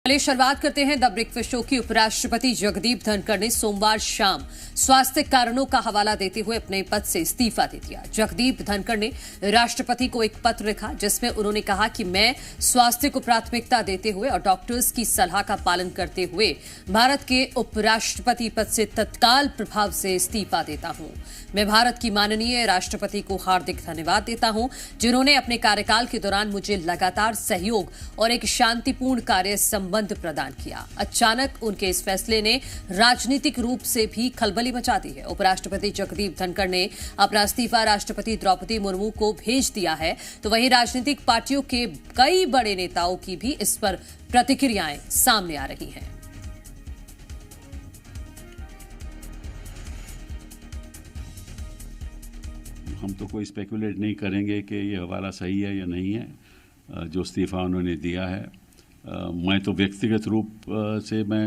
चलिए शुरुआत करते हैं द ब्रेकफास्ट शो की। उपराष्ट्रपति जगदीप धनखड़ ने सोमवार शाम स्वास्थ्य कारणों का हवाला देते हुए अपने पद से इस्तीफा दे दिया। जगदीप धनखड़ ने राष्ट्रपति को एक पत्र लिखा जिसमें उन्होंने कहा कि मैं स्वास्थ्य को प्राथमिकता देते हुए और डॉक्टर्स की सलाह का पालन करते हुए भारत के उपराष्ट्रपति पद से तत्काल प्रभाव से इस्तीफा देता हूं। मैं भारत की माननीय राष्ट्रपति को हार्दिक धन्यवाद देता हूं जिन्होंने अपने कार्यकाल के दौरान मुझे लगातार सहयोग और एक शांतिपूर्ण कार्य संबंध प्रदान किया। अचानक उनके इस फैसले ने राजनीतिक रूप से भी खलबली मचा दी है। उपराष्ट्रपति जगदीप धनखड़ ने अपना इस्तीफा राष्ट्रपति द्रौपदी मुर्मू को भेज दिया है, तो वहीं राजनीतिक पार्टियों के कई बड़े नेताओं की भी इस पर प्रतिक्रियाएं सामने आ रही हैं। हम तो कोई स्पेकुलेट नहीं करेंगे कि ये हवाला सही है या नहीं है जो इस्तीफा उन्होंने दिया है। मैं तो व्यक्तिगत रूप से मैं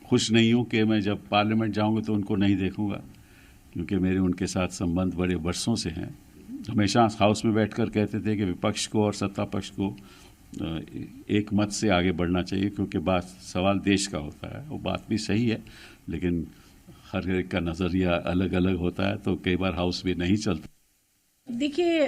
खुश नहीं हूं कि मैं जब पार्लियामेंट जाऊंगा तो उनको नहीं देखूंगा, क्योंकि मेरे उनके साथ संबंध बड़े वर्षों से हैं। हमेशा हाउस में बैठकर कहते थे कि विपक्ष को और सत्ता पक्ष को एक मत से आगे बढ़ना चाहिए, क्योंकि बात सवाल देश का होता है। वो बात भी सही है, लेकिन हर एक का नज़रिया अलग अलग होता है, तो कई बार हाउस भी नहीं चलता। देखिए,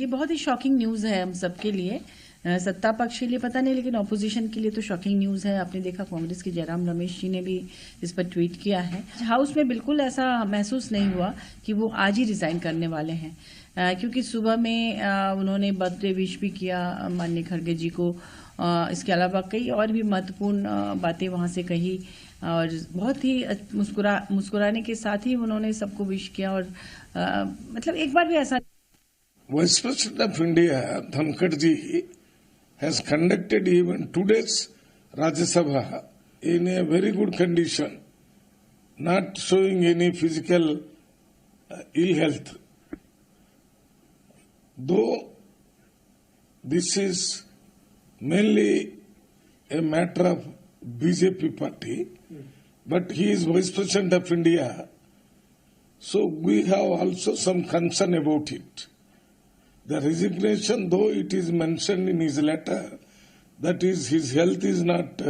ये बहुत ही शॉकिंग न्यूज़ है हम सबके लिए, सत्ता पक्ष के लिए पता नहीं, लेकिन ऑपोजिशन के लिए तो शॉकिंग न्यूज़ है। आपने देखा कांग्रेस के जयराम रमेश जी ने भी इस पर ट्वीट किया है। हाउस में बिल्कुल ऐसा महसूस नहीं हुआ कि वो आज ही रिजाइन करने वाले हैं, क्योंकि सुबह में उन्होंने बर्थडे विश भी किया माननीय खड़गे जी को। इसके अलावा कई और भी महत्वपूर्ण बातें वहां से कही और बहुत ही मुस्कुराने के साथ ही उन्होंने सबको विश किया। और मतलब एक बार भी ऐसा vice president of India Dhankhar ji has conducted even today's Rajya Sabha in a very good condition, not showing any physical ill health. Though this is mainly a matter of BJP party, but he is Vice President of India, so we have also some concern about it. The resignation, though it is mentioned in his letter, that is, his health is not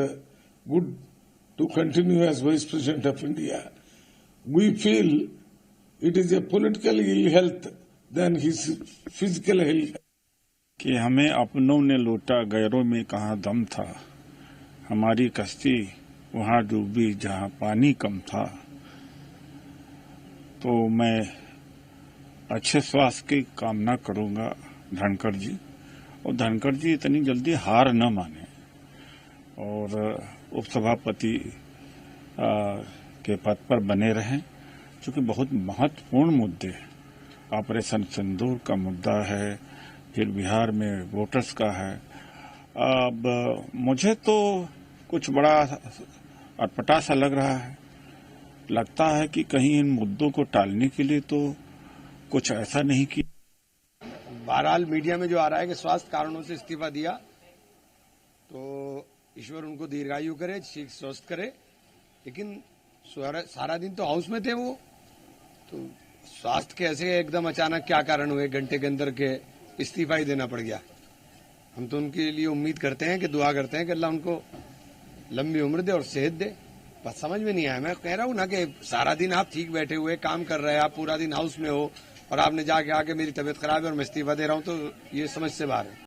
good to continue as Vice President of India. We feel it is a political ill health than his physical health. कि हमें अपनों ने लूटा, गैरों में कहाँ दम था, हमारी कश्ती वहाँ डूबी जहाँ पानी कम था। तो मैं अच्छे स्वास्थ्य की कामना करूंगा धनखड़ जी, और धनखड़ जी इतनी जल्दी हार न माने और उपसभापति के पद पर बने रहें, क्योंकि बहुत महत्वपूर्ण मुद्दे, ऑपरेशन सिंदूर का मुद्दा है, फिर बिहार में वोटर्स का है। अब मुझे तो कुछ बड़ा अटपटा सा लग रहा है। लगता है कि कहीं इन मुद्दों को टालने के लिए तो कुछ ऐसा नहीं किया। बहरहाल मीडिया में जो आ रहा है कि स्वास्थ्य कारणों से इस्तीफा दिया, तो ईश्वर उनको दीर्घायु करे, ठीक स्वस्थ करे। लेकिन सारा दिन तो हाउस में थे वो, तो स्वास्थ्य के ऐसे एकदम अचानक क्या कारण हुए घंटे के अंदर के इस्तीफा ही देना पड़ गया। हम तो उनके लिए उम्मीद करते हैं कि दुआ करते हैं कि अल्लाह उनको लंबी उम्र दे और सेहत दे। बस समझ में नहीं आया। मैं कह रहा हूं ना कि सारा दिन आप ठीक बैठे हुए काम कर रहे हैं, आप पूरा दिन हाउस में हो और आपने जाके आके मेरी तबीयत खराब है और मैं इस्तीफा दे रहा हूं, तो ये समझ से बाहर है।